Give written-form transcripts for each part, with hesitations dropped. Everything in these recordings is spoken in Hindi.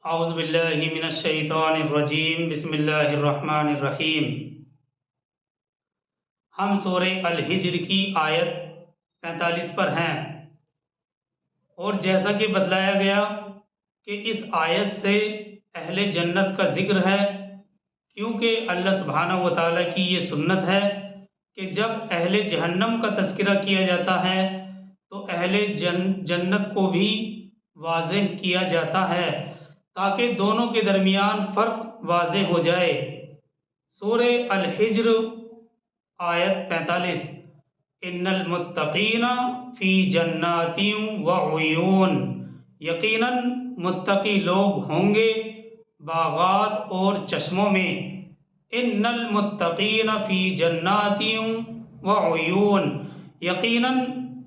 औज़ु बिल्लाहि मिनश शैतानिर रजीम बिस्मिल्लाहिर रहमानिर रहीम। हम सूरह अल हिज्र की आयत 45 पर हैं और जैसा कि बतलाया गया कि इस आयत से अहले जन्नत का ज़िक्र है, क्योंकि अल्लाह सुब्हानहू व तआला की ये सुन्नत है कि जब अहले जहन्नम का तज़किरा किया जाता है तो अहले जन्नत को भी वाज़ेह किया जाता है ताकि दोनों के दरमियान फ़र्क वाज़ेह हो जाए। सूरह अल हिज्र आयत 45। इन्नल मुत्तक़ीना फ़ी जन्नातिन व उयून, यकीनन मुत्तकी लोग होंगे बागात और चश्मों में। इन्नल मुत्तक़ीना फ़ी जन्नातिन व उयून, यकीनन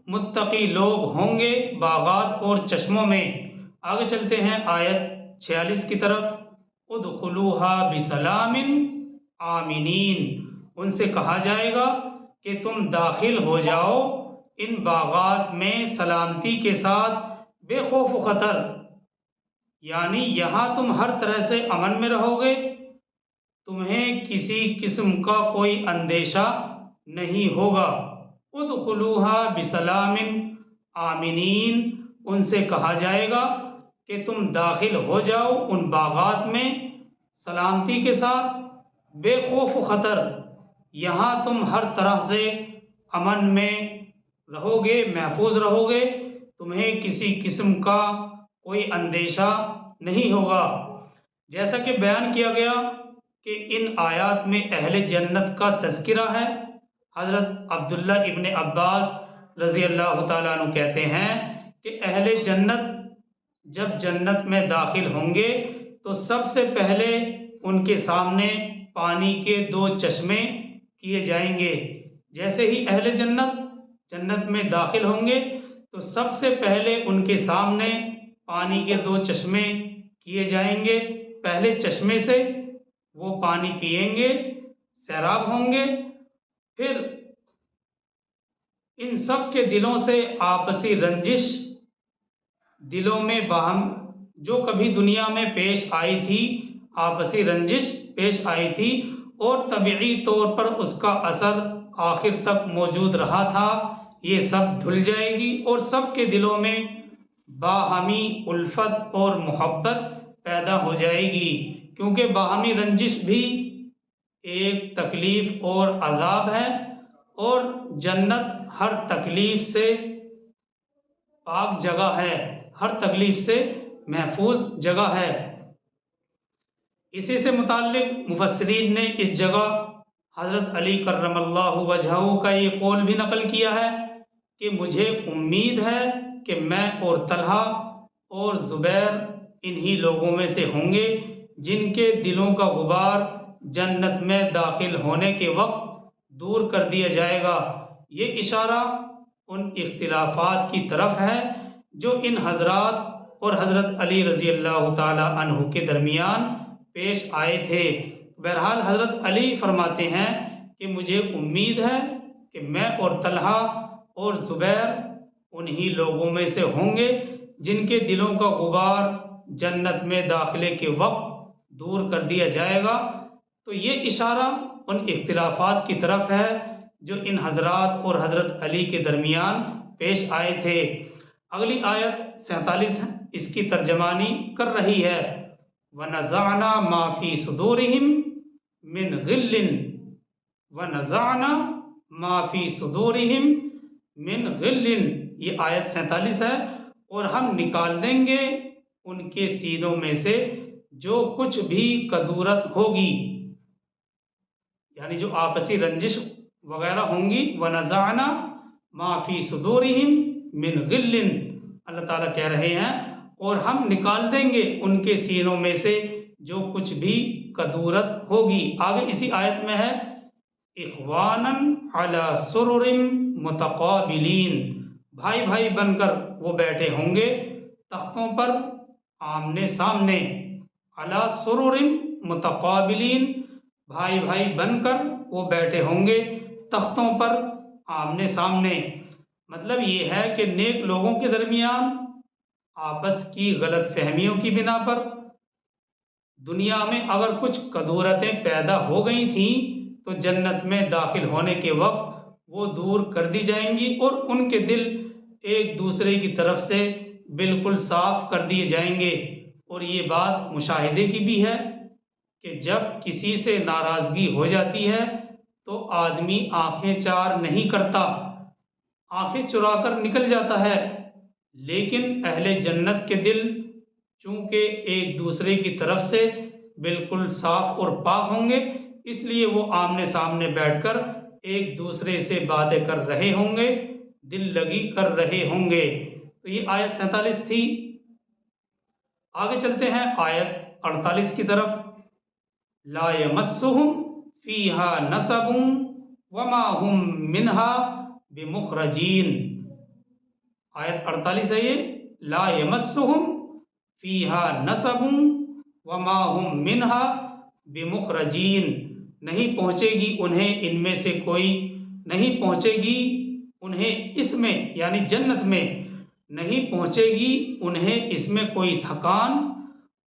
मुत्तकी लोग होंगे बागात और चश्मों में। आगे चलते हैं आयत 46 की तरफ। उदखुलूहा बिसलामिन आमिनीन, उनसे कहा जाएगा कि तुम दाखिल हो जाओ इन बागात में सलामती के साथ बेखौफ खतर, यानी यहाँ तुम हर तरह से अमन में रहोगे, तुम्हें किसी किस्म का कोई अंदेशा नहीं होगा। उदखुलूहा बिसलामिन आमिनीन, उनसे कहा जाएगा कि तुम दाखिल हो जाओ उन बागात में सलामती के साथ बेखौफ खतर, यहाँ तुम हर तरह से अमन में रहोगे, महफूज रहोगे, तुम्हें किसी किस्म का कोई अंदेशा नहीं होगा। जैसा कि बयान किया गया कि इन आयात में अहले जन्नत का तज़किरा है। हज़रत अब्दुल्ला इब्न अब्बास रज़ी अल्लाह तआला अन्हु कहते हैं कि अहले जन्नत जब जन्नत में दाखिल होंगे तो सबसे पहले उनके सामने पानी के दो चश्मे किए जाएंगे। जैसे ही अहले जन्नत जन्नत में दाखिल होंगे तो सबसे पहले उनके सामने पानी के दो चश्मे किए जाएंगे। पहले चश्मे से वो पानी पिएंगे, सैराब होंगे, फिर इन सब के दिलों से आपसी रंजिश, दिलों में बाहम जो कभी दुनिया में पेश आई थी, आपसी रंजिश पेश आई थी और तबीई तौर पर उसका असर आखिर तक मौजूद रहा था, ये सब धुल जाएगी और सबके दिलों में बाहमी उल्फत और मोहब्बत पैदा हो जाएगी। क्योंकि बाहमी रंजिश भी एक तकलीफ और अजाब है और जन्नत हर तकलीफ से पाक जगह है, हर तकलीफ से महफूज जगह है। इसी से मुताल्लिक मुफस्सिरीन ने इस जगह हज़रत अली कर्रमल्लाहु वजहहू का ये कौल भी नकल किया है कि मुझे उम्मीद है कि मैं और तलहा और ज़ुबैर इन्हीं लोगों में से होंगे जिनके दिलों का गुबार जन्नत में दाखिल होने के वक्त दूर कर दिया जाएगा। ये इशारा उन इख्तिलाफात की तरफ है जो इन हजरात और हज़रत अली रज़ी अल्लाह ताला अन्हु के दरमियान पेश आए थे। बहरहाल हज़रत अली फरमाते हैं कि मुझे उम्मीद है कि मैं और तलहा और ज़ुबैर उन्हीं लोगों में से होंगे जिनके दिलों का गुबार जन्नत में दाखिले के वक्त दूर कर दिया जाएगा। तो ये इशारा उन इख्तिलाफात की तरफ है जो इन हजरात और हज़रत अली के दरमियान पेश आए थे। अगली आयत 47 इसकी तर्जमानी कर रही है। वनज़अना मा फ़ी सुदूरिहिम मिन गिल्लिन, वनज़अना मा फ़ी सुदूरिहिम मिन गिल्लिन, ये आयत 47 है। और हम निकाल देंगे उनके सीनों में से जो कुछ भी कदूरत होगी, यानी जो आपसी रंजिश वगैरह होंगी। वनज़अना मा फ़ी सुदूरिहिम मिन गिल्लिन, अल्लाह ताला कह रहे हैं और हम निकाल देंगे उनके सीनों में से जो कुछ भी कदूरत होगी। आगे इसी आयत में है इख्वानन अला सुरुरिन मुतक़ाबिलीन, भाई भाई बनकर वो बैठे होंगे तख्तों पर आमने सामने। अला सुरुरिन मुतक़ाबिलीन, भाई भाई बनकर वो बैठे होंगे तख्तों पर आमने सामने। मतलब ये है कि नेक लोगों के दरमियान आपस की गलत फहमियों की बिना पर दुनिया में अगर कुछ कदूरतें पैदा हो गई थी तो जन्नत में दाखिल होने के वक्त वो दूर कर दी जाएंगी और उनके दिल एक दूसरे की तरफ से बिल्कुल साफ कर दिए जाएंगे। और ये बात मुशाहिदे की भी है कि जब किसी से नाराज़गी हो जाती है तो आदमी आंखें चार नहीं करता, आंखें चुरा कर निकल जाता है। लेकिन अहले जन्नत के दिल चूंकि एक दूसरे की तरफ से बिल्कुल साफ और पाक होंगे, इसलिए वो आमने सामने बैठकर एक दूसरे से बातें कर रहे होंगे, दिल लगी कर रहे होंगे। तो ये आयत 47 थी। आगे चलते हैं आयत 48 की तरफ। ला यमस्सुहुम फीहा नसबुम वमा हुम मिन्हा बिमुखरजीन। आयत 48 है ये। ला यमस्सुहुम फीहा नसबुम वमा हुम मिन्हा बिमुखरजीन। नहीं पहुँचेगी उन्हें इनमें से कोई, नहीं पहुँचेगी उन्हें इसमें यानी जन्नत में, नहीं पहुँचेगी उन्हें इसमें कोई थकान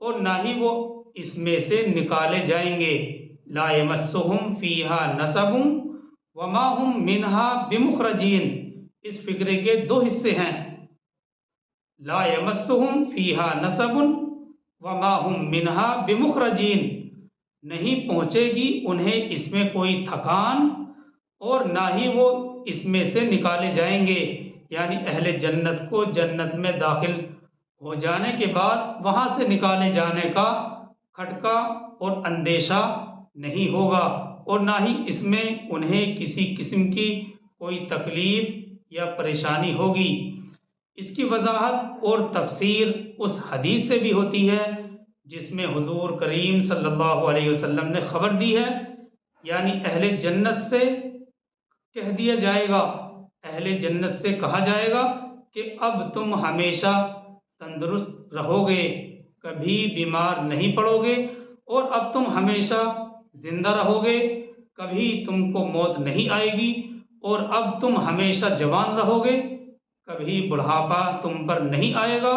और ना ही वो इसमें से निकाले जाएंगे। ला यमस्सुहुम फीहा नसबुम वमा हुम मिन्हा बिमुखरजीन। इस फिक्रे के दो हिस्से हैं। ला यमस्सुहुम फीहा नसबुन वमा हुम मिन्हा बिमुखरजीन। नहीं पहुँचेगी उन्हें इसमें कोई थकान और ना ही वो इसमें से निकाले जाएंगे। यानी अहले जन्नत को जन्नत में दाखिल हो जाने के बाद वहाँ से निकाले जाने का खटका और अंदेशा नहीं होगा और ना ही इसमें उन्हें किसी किस्म की कोई तकलीफ या परेशानी होगी। इसकी वजाहत और तफसीर उस हदीस से भी होती है जिसमें हुजूर करीम सल्लल्लाहु अलैहि वसल्लम ने खबर दी है। यानी अहले जन्नत से कह दिया जाएगा, अहले जन्नत से कहा जाएगा कि अब तुम हमेशा तंदुरुस्त रहोगे, कभी बीमार नहीं पड़ोगे और अब तुम हमेशा जिंदा रहोगे, कभी तुमको मौत नहीं आएगी और अब तुम हमेशा जवान रहोगे, कभी बुढ़ापा तुम पर नहीं आएगा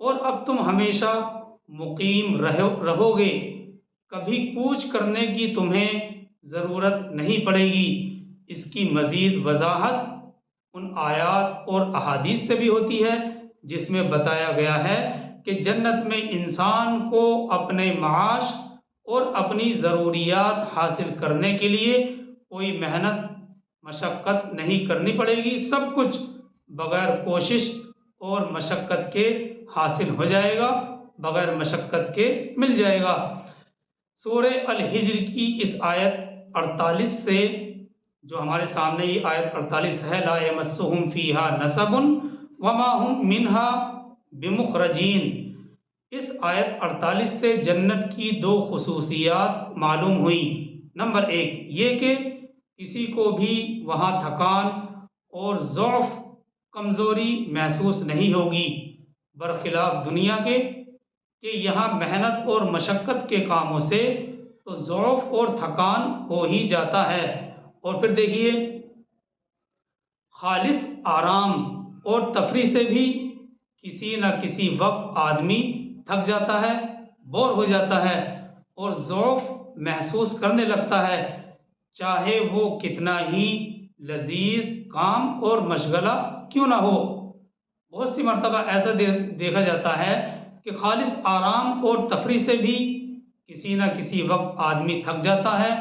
और अब तुम हमेशा मुकीम रहोगे, कभी कूच करने की तुम्हें ज़रूरत नहीं पड़ेगी। इसकी मज़ीद वजाहत उन आयात और अहादीस से भी होती है जिसमें बताया गया है कि जन्नत में इंसान को अपने माश और अपनी ज़रूरियात हासिल करने के लिए कोई मेहनत मशक्क़त नहीं करनी पड़ेगी। सब कुछ बग़ैर कोशिश और मशक्क़त के हासिल हो जाएगा, बग़ैर मशक्क़त के मिल जाएगा। सूरे अल हिज्र की इस आयत 48 से, जो हमारे सामने ये आयत 48 है, ला यमस्सुहुम फीहा नसबुन वमा हुम मिन्हा बिमुखरजीन, इस आयत 48 से जन्नत की दो खुसूसियात मालूम हुई। नंबर एक ये कि किसी को भी वहाँ थकान और ज़ौफ़ कमज़ोरी महसूस नहीं होगी, बरखिलाफ दुनिया के कि यहाँ मेहनत और मशक्क़त के कामों से तो ज़ौफ़ और थकान हो ही जाता है। और फिर देखिए खालिस आराम और तफरी से भी किसी न किसी वक्त आदमी थक जाता है, बोर हो जाता है और ज़ौफ़ महसूस करने लगता है, चाहे वो कितना ही लजीज काम और मशगला क्यों ना हो। बहुत सी मरतबा ऐसा देखा जाता है कि खालिस आराम और तफरी से भी किसी न किसी वक्त आदमी थक जाता है,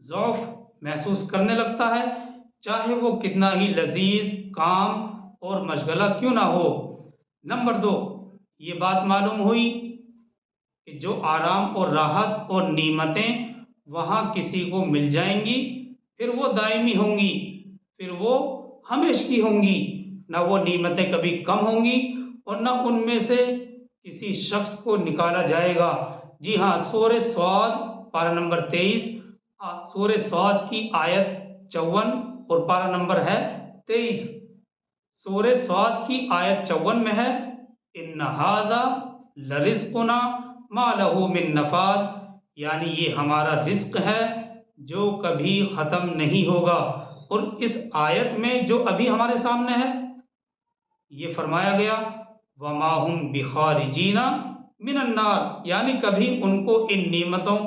ज़ौफ़ महसूस करने लगता है, चाहे वो कितना ही लजीज काम और मशगला क्यों ना हो। नंबर दो ये बात मालूम हुई कि जो आराम और राहत और नीमतें वहाँ किसी को मिल जाएंगी फिर वो दायमी होंगी, फिर वो हमेशा होंगी, ना वो नीमतें कभी कम होंगी और ना उनमें से किसी शख्स को निकाला जाएगा। जी हाँ, सूरह स्वाद पारा नंबर 23, सूरह स्वाद की आयत 54 और पारा नंबर है 23। सूरह स्वाद की आयत 54 में है इन्ना हाज़ा लरिज़्क़ुना मा लहू मिन नफ़ाद, यानी ये हमारा रिज़्क़ है जो कभी ख़त्म नहीं होगा। और इस आयत में जो अभी हमारे सामने है ये फरमाया गया वमा हुम बिखारिजीना मिनन्नार, यानी कभी उनको इन नेमतों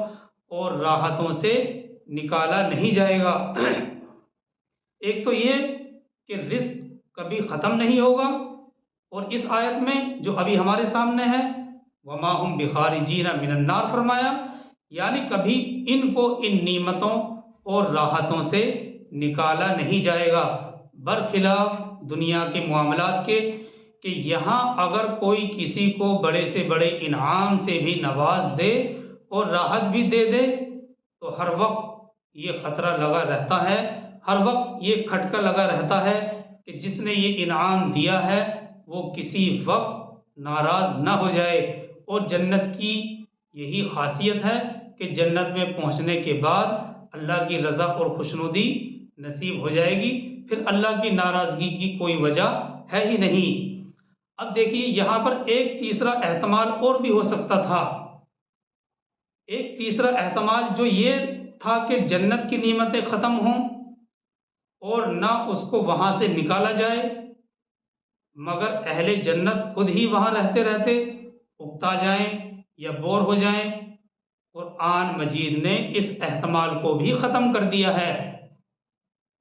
और राहतों से निकाला नहीं जाएगा। एक तो ये कि रिस्क कभी ख़त्म नहीं होगा, और इस आयत में जो अभी हमारे सामने है वमा हुम बिखारिजीना मिनन्नार फरमाया, यानी कभी इनको इन नेमतों और राहतों से निकाला नहीं जाएगा, बरखिलाफ दुनिया के मामलात के, कि यहाँ अगर कोई किसी को बड़े से बड़े इनाम से भी नवाज दे और राहत भी दे दे तो हर वक्त ये ख़तरा लगा रहता है, हर वक्त ये खटका लगा रहता है कि जिसने ये इनाम दिया है वो किसी वक्त नाराज़ ना हो जाए। और जन्नत की यही खासियत है कि जन्नत में पहुंचने के बाद अल्लाह की रज़ा और खुशनुदी नसीब हो जाएगी, फिर अल्लाह की नाराज़गी की कोई वजह है ही नहीं। अब देखिए यहाँ पर एक तीसरा एहतमाल और भी हो सकता था। एक तीसरा एहतमाल जो ये था कि जन्नत की नेमतें ख़त्म हों और ना उसको वहाँ से निकाला जाए, मगर अहले जन्नत खुद ही वहाँ रहते रहते उकता जाएं या बोर हो जाएं। कुरान मजीद ने इस एहतमाल को भी ख़त्म कर दिया है।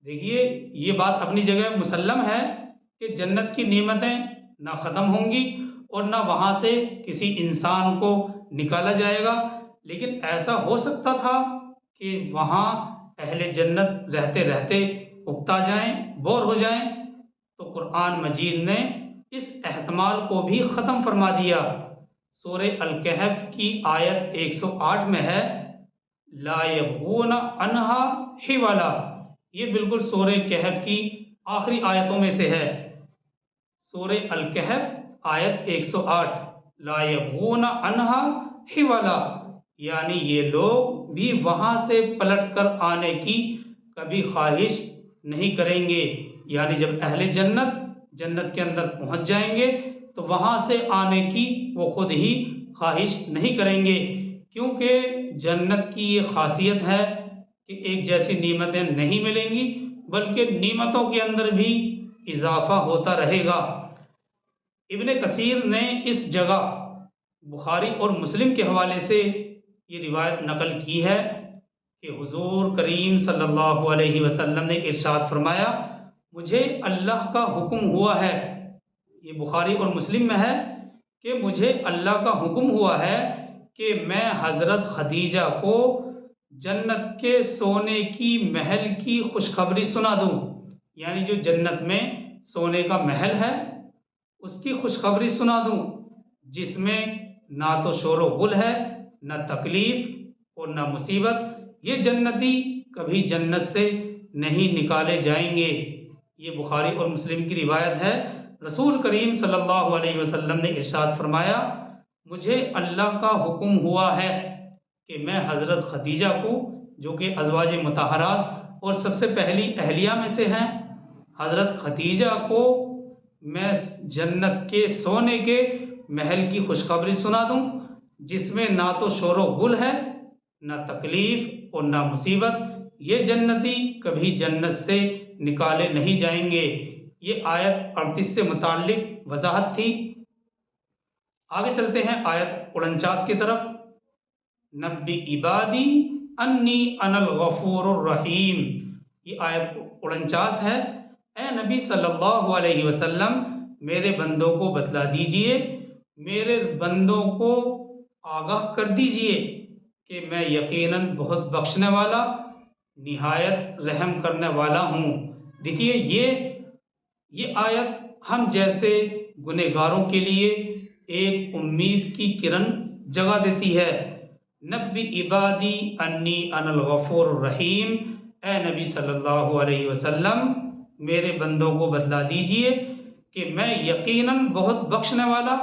देखिए ये बात अपनी जगह मुसल्लम है कि जन्नत की नेमतें ना ख़त्म होंगी और ना वहाँ से किसी इंसान को निकाला जाएगा, लेकिन ऐसा हो सकता था कि वहाँ अहले जन्नत रहते रहते उकता जाएं, बोर हो जाएं। तो कुरान मजीद ने इस एहतमाल को भी ख़त्म फरमा दिया। सूरे अल-कहफ की आयत 108 में है ला यबगूना अन्हा हिवाला, ये बिल्कुल सूरे कहफ की आखिरी आयतों में से है। सूरे अल-कहफ आयत 108 ला यबगूना अन्हा हिवाला, यानी ये लोग भी वहाँ से पलट कर आने की कभी ख्वाहिश नहीं करेंगे। यानी जब अहले जन्नत जन्नत के अंदर पहुँच जाएंगे तो वहाँ से आने की वो खुद ही ख्वाहिश नहीं करेंगे, क्योंकि जन्नत की ये खासियत है कि एक जैसी नेमतें नहीं मिलेंगी, बल्कि नेमतों के अंदर भी इजाफा होता रहेगा। इब्ने कसीर ने इस जगह बुखारी और मुस्लिम के हवाले से ये रिवायत नकल की है कि हुजूर करीम सल्लल्लाहु अलैहि वसल्लम ने इरशाद फरमाया, मुझे अल्लाह का हुक्म हुआ है, ये बुखारी और मुस्लिम में है कि मुझे अल्लाह का हुक्म हुआ है कि मैं हज़रत खदीजा को जन्नत के सोने की महल की खुशखबरी सुना दूँ। यानी जो जन्नत में सोने का महल है उसकी खुशखबरी सुना दूँ, जिसमें ना तो शोर गुल है, न तकलीफ़ और न मुसीबत। ये जन्नती कभी जन्नत से नहीं निकाले जाएंगे। ये बुखारी और मुस्लिम की रिवायत है। रसूल करीम सल्लल्लाहु अलैहि वसल्लम ने इरशाद फरमाया, मुझे अल्लाह का हुक्म हुआ है कि मैं हज़रत खदीजा को, जो कि अज़वाज मुतहरात और सबसे पहली अहलिया में से हैं, हज़रत खदीजा को मैं जन्नत के सोने के महल की खुशखबरी सुना दूँ, जिसमें ना तो शोर गुल है, ना तकलीफ़ और ना मुसीबत। ये जन्नती कभी जन्नत से निकाले नहीं जाएंगे। ये आयत 38 से मुताल्लिक वजाहत थी। आगे चलते हैं आयत 49 की तरफ। नब्बी इबादी अन्नी अनल गफूरुर रहीम, ये आयत 49 है। ए नबी सल्लल्लाहु अलैहि वसल्लम, मेरे बंदों को बतला दीजिए, मेरे बंदों को आगाह कर दीजिए कि मैं यकीनन बहुत बख्शने वाला, निहायत रहम करने वाला हूँ। देखिए ये आयत हम जैसे गुनहगारों के लिए एक उम्मीद की किरण जगा देती है। नब्बी इबादी अन्नी अनल गफूर रहीम, ए नबी सल्लल्लाहु अलैहि वसल्लम, मेरे बंदों को बतला दीजिए कि मैं यकीनन बहुत बख्शने वाला,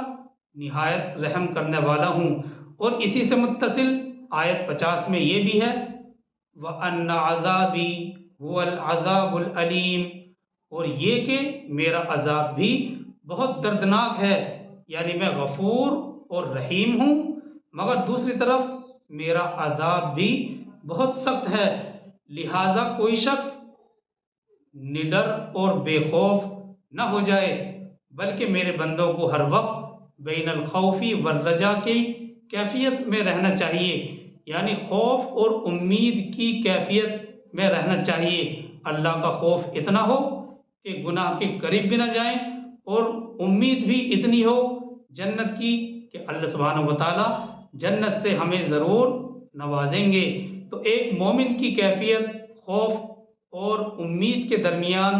निहायत रहम करने वाला हूँ। और इसी से मुत्तसिल आयत 50 में ये भी है व अन्ना अज़ाबी हुवल अज़ाबुल अलीम, और ये कि मेरा अज़ाब भी बहुत दर्दनाक है। यानी मैं गफूर और रहीम हूँ, मगर दूसरी तरफ मेरा अज़ाब भी बहुत सख्त है। लिहाजा कोई शख्स निडर और बेखौफ न हो जाए, बल्कि मेरे बंदों को हर वक्त बैनल खौफी वर रजा की कैफियत में रहना चाहिए, यानी खौफ और उम्मीद की कैफियत में रहना चाहिए। अल्लाह का खौफ इतना हो कि गुनाह के करीब भी ना जाएं, और उम्मीद भी इतनी हो जन्नत की कि अल्लाह सुब्हानहू व तआला जन्नत से हमें ज़रूर नवाजेंगे। तो एक मोमिन की कैफियत खौफ और उम्मीद के दरमियान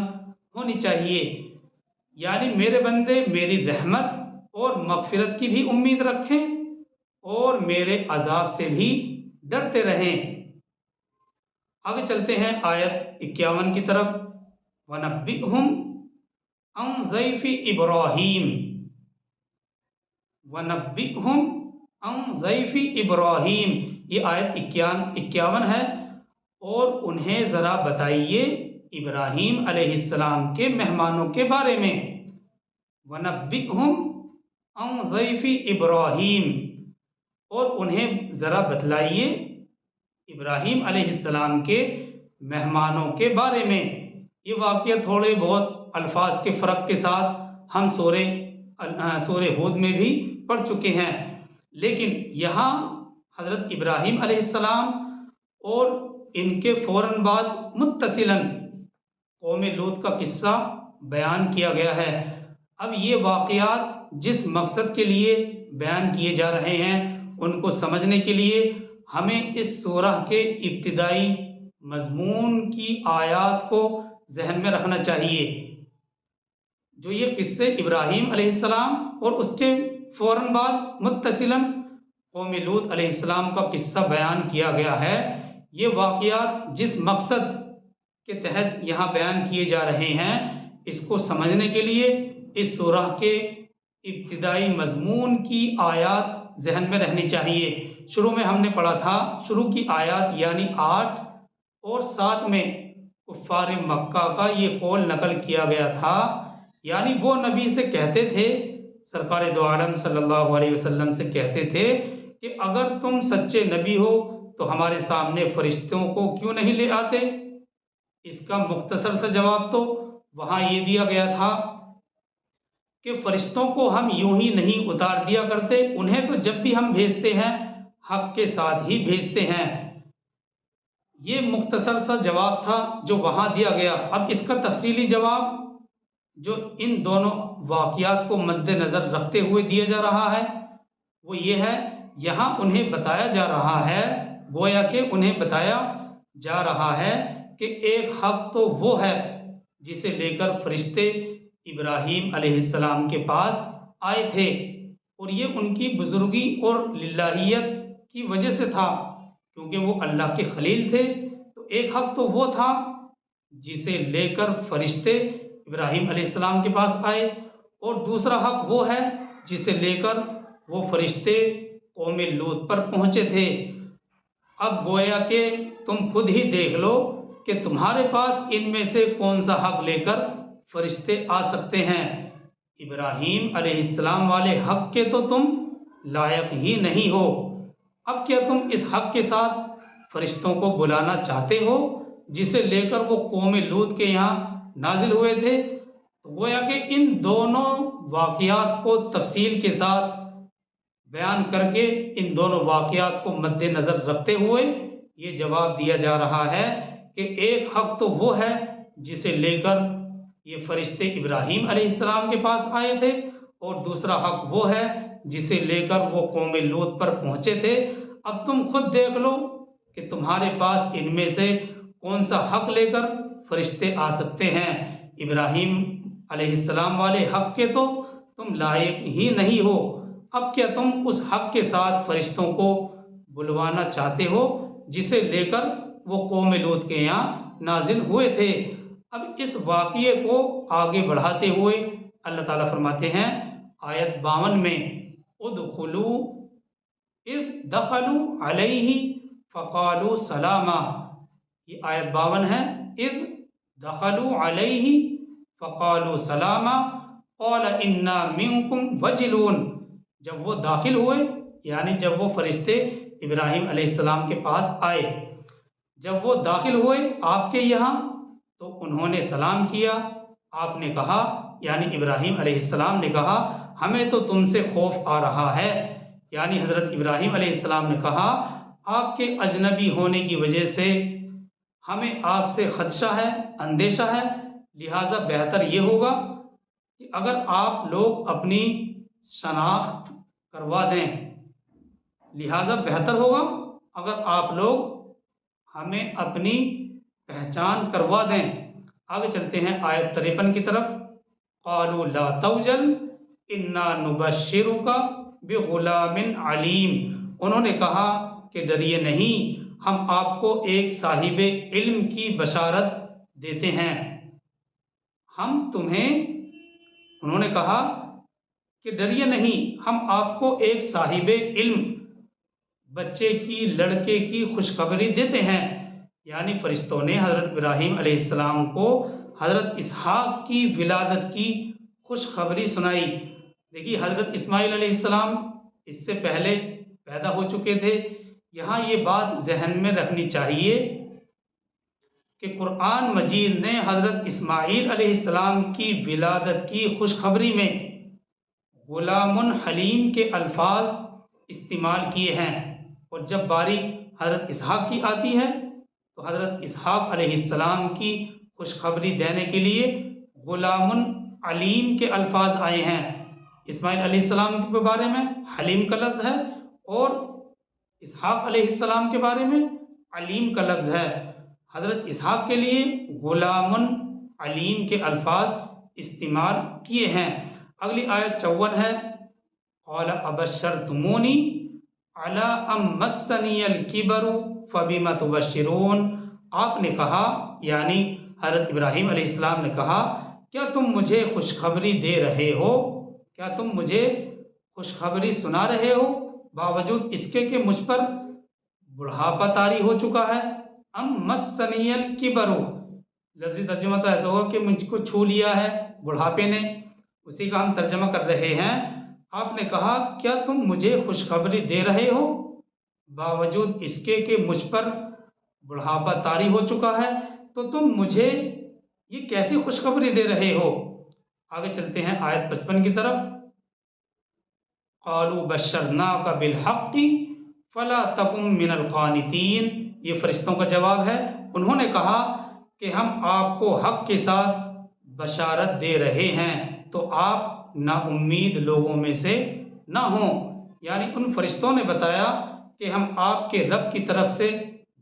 होनी चाहिए, यानी मेरे बंदे मेरी रहमत और मगफिरत की भी उम्मीद रखें और मेरे अजाब से भी डरते रहें। आगे चलते हैं आयत 51 की तरफ। वनब्बिहुम अन ज़ैफ़ि इब्राहीम, वनब्बिहुम अन ज़ैफ़ि इब्राहीम, ये आयत 51 है। और उन्हें ज़रा बताइए इब्राहीम अलैहिस्सलाम के मेहमानों के बारे में। वनब्बिहुम अन ज़ैफ़ि इब्राहीम, और उन्हें ज़रा बतलाइए इब्राहीम अलैहिस्सलाम के मेहमानों के बारे में। ये वाक़या थोड़े बहुत अल्फाज के फ़र्क के साथ हम सूरे हूद में भी पढ़ चुके हैं, लेकिन यहाँ हज़रत इब्राहीम अलैहिस्सलाम और इनके फ़ौरन बाद मुत्तसिलन कौम लूत का किस्सा बयान किया गया है। अब ये वाक़यात जिस मकसद के लिए बयान किए जा रहे हैं उनको समझने के लिए हमें इस सूरह के इब्तिदाई मज़मून की आयात को जहन में रखना चाहिए। जो ये किस्से इब्राहीम अलैहिस्सलाम और उसके फ़ौरन बाद मुत्तसिलन कौम लूत अलैहिस्सलाम का किस्सा बयान किया गया है, ये वाक़यात जिस मकसद के तहत यहाँ बयान किए जा रहे हैं, इसको समझने के लिए इस सूरह के इब्तिदाई मज़मून की आयात जहन में रहनी चाहिए। शुरू में हमने पढ़ा था, शुरू की आयात यानी 8 और 7 में कुफ़ार मक्का का ये कौल नकल किया गया था, यानी वो नबी से कहते थे, सरकार दो आलम सल्लल्लाहु अलैहि वसल्लम से कहते थे कि अगर तुम सच्चे नबी हो तो हमारे सामने फरिश्तों को क्यों नहीं ले आते। इसका मुख्तसर सा जवाब तो वहाँ ये दिया गया था कि फरिश्तों को हम यूं ही नहीं उतार दिया करते, उन्हें तो जब भी हम भेजते हैं हक के साथ ही भेजते हैं। ये मुख्तसर सा जवाब था जो वहाँ दिया गया। अब इसका तफसीली जवाब जो इन दोनों वाक़यात को मद्देनज़र रखते हुए दिया जा रहा है वो ये है, यहाँ उन्हें बताया जा रहा है, गोया कि उन्हें बताया जा रहा है कि एक हक तो वो है जिसे लेकर फरिश्ते इब्राहीम अलैहिस्सलाम के पास आए थे, और ये उनकी बुजुर्गी और लिल्लाहियत की वजह से था, क्योंकि वो अल्लाह के खलील थे। तो एक हक तो वो था जिसे लेकर फरिश्ते इब्राहीम अलैहिस्सलाम के पास आए, और दूसरा हक वो है जिसे लेकर वो फरिश्ते कौम लूत पर पहुँचे थे। अब गोया कि तुम खुद ही देख लो कि तुम्हारे पास इनमें से कौन सा हक लेकर फरिश्ते आ सकते हैं। इब्राहीम अलैहिस्सलाम वाले हक के तो तुम लायक ही नहीं हो। अब क्या तुम इस हक के साथ फरिश्तों को बुलाना चाहते हो जिसे लेकर वो कौम लूत के यहाँ नाजिल हुए थे। तो गोया कि इन दोनों वाक़यात को तफसील के साथ बयान करके इन दोनों वाक़यात को मद्देनज़र रखते हुए ये जवाब दिया जा रहा है कि एक हक तो वो है जिसे लेकर ये फरिश्ते इब्राहीम अलैहिस्सलाम के पास आए थे, और दूसरा हक वो है जिसे लेकर वो कौम लूत पर पहुँचे थे। अब तुम खुद देख लो कि तुम्हारे पास इनमें से कौन सा हक लेकर फरिश्ते आ सकते हैं। इब्राहीम अलैहिस्सलाम वाले हक के तो तुम लायक ही नहीं हो। अब क्या तुम उस हक के साथ फरिश्तों को बुलवाना चाहते हो जिसे लेकर वो कौम लूत के यहाँ नाजिल हुए थे। अब इस वाक़ये को आगे बढ़ाते हुए अल्लाह ताला फरमाते हैं आयत 52 में, उदखुलू इज़ दखलू अलैहि फ़क़ालू सलामा। ये आयत 52 है। इज़ दखलू अलैहि फ़क़ालू सलामा क़ाल इन्ना मिनकुम वजिलून। जब वो दाखिल हुए, यानी जब वो फरिश्ते इब्राहीम अलैहिस्सलाम के पास आए, जब वो दाखिल हुए आपके यहाँ तो उन्होंने सलाम किया। आपने कहा, यानी इब्राहीम अलैहिस्सलाम ने कहा, हमें तो तुमसे खौफ आ रहा है। यानी हज़रत इब्राहीम अलैहिस्सलाम ने कहा, आपके अजनबी होने की वजह से हमें आपसे खदशा है, अंदेशा है, लिहाजा बेहतर ये होगा कि अगर आप लोग अपनी शनाख्त करवा दें, लिहाजा बेहतर होगा अगर आप लोग हमें अपनी पहचान करवा दें। आगे चलते हैं आयत 53 की तरफ। क़ालू ला तवजल इन्ना नुबश्शिरुका बिग़ुलामिन अलीम। उन्होंने कहा कि डरिए नहीं, हम आपको एक साहिबे इल्म की बशारत देते हैं। हम तुम्हें, उन्होंने कहा कि डरिए नहीं, हम आपको एक साहिबे इल्म, बच्चे की, लड़के की खुशखबरी देते हैं। यानी फरिश्तों ने हज़रत इब्राहीम अलैहिस्सलाम को हज़रत इसहाक की विलादत की खुशखबरी सुनाई। देखिए, हज़रत इस्माइल अलैहिस्सलाम इससे पहले पैदा हो चुके थे। यहाँ ये बात जहन में रखनी चाहिए कि कुरान मजीद ने हज़रत इस्माइल अलैहिस्सलाम की विलादत की खुशखबरी में गुलामुन हलीम के अल्फाज इस्तेमाल किए हैं। और जब बारी हज़रत इसहाक की आती है तो हज़रत इसहाक अलैहिस्सलाम की खुशखबरी देने के लिए गुलामुन अलीम के अल्फाज आए हैं। इस्माइल अलैहिस्सलाम के बारे में हलीम का लफ्ज़ है और इसहाक अलैहिस्सलाम के बारे में अलीम का लफ्ज़ है। हज़रत इसहाक के लिए गुलामुन अलीम के अल्फाज इस्तेमाल किए हैं। अगली आयत 54 है। क़ाल अबश्शरतुमूनी अला अम मस्सनियल किबरु फबिमा तुबश्शिरून। आपने कहा, यानी हज़रत इब्राहीम अलैहिस्सलाम ने कहा, क्या तुम मुझे खुशखबरी दे रहे हो, क्या तुम मुझे खुशखबरी सुना रहे हो, बावजूद इसके कि मुझ पर बुढ़ापा तारी हो चुका है। अम मस्सनियल किबरु, लफ्ज़ी तर्जुमा तो ऐसा होगा कि मुझको छू लिया है बुढ़ापे ने, उसी का हम तर्जमा कर रहे हैं। आपने कहा, क्या तुम मुझे खुशखबरी दे रहे हो, बावजूद इसके कि मुझ पर बुढ़ापा तारी हो चुका है, तो तुम मुझे ये कैसी खुशखबरी दे रहे हो। आगे चलते हैं आयत 55 की तरफ। क़ालू बश्शरनाका बिलहक़्क़ि फ़ला तकुम मिनल क़ानितीन। ये फरिश्तों का जवाब है। उन्होंने कहा कि हम आपको हक़ के साथ बशारत दे रहे हैं, तो आप नाउम्मीद लोगों में से ना हों। यानी उन फरिश्तों ने बताया कि हम आपके रब की तरफ से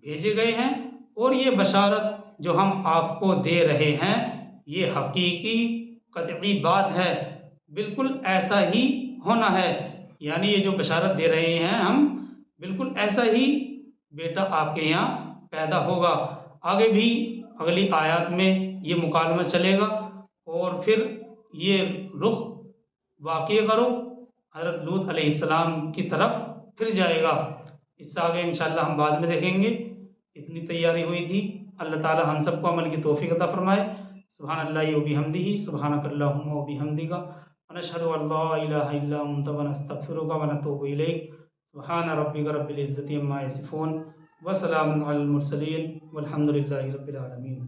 भेजे गए हैं और ये बशारत जो हम आपको दे रहे हैं ये हकीकी कतई बात है, बिल्कुल ऐसा ही होना है। यानी ये जो बशारत दे रहे हैं हम, बिल्कुल ऐसा ही बेटा आपके यहाँ पैदा होगा। आगे भी अगली आयत में ये मुकालमा चलेगा और फिर ये रुख वाक़ई करो हज़रत लूत अलैहिस्सलाम की तरफ फिर जाएगा। इससे आगे इंशाअल्लाह हम बाद में देखेंगे। इतनी तैयारी हुई थी। अल्लाह ताला हम सबको अमल की तौफ़ीक़ अता फ़रमाए। सुब्हानल्लाहि व बिहम्दिही, सुब्हानकल्लाहुम्मा व बिहम्दिका, व नशहदु अल्ला इलाहा इल्ला अंता व नस्तग़फ़िरुका व नतूबु इलैक। सुब्हान रब्बिका रब्बिल इज़्ज़ति अम्मा यसिफ़ून व सलामुन अलल मुरसलीन वल्हम्दुलिल्लाहि रब्बिल आलमीन।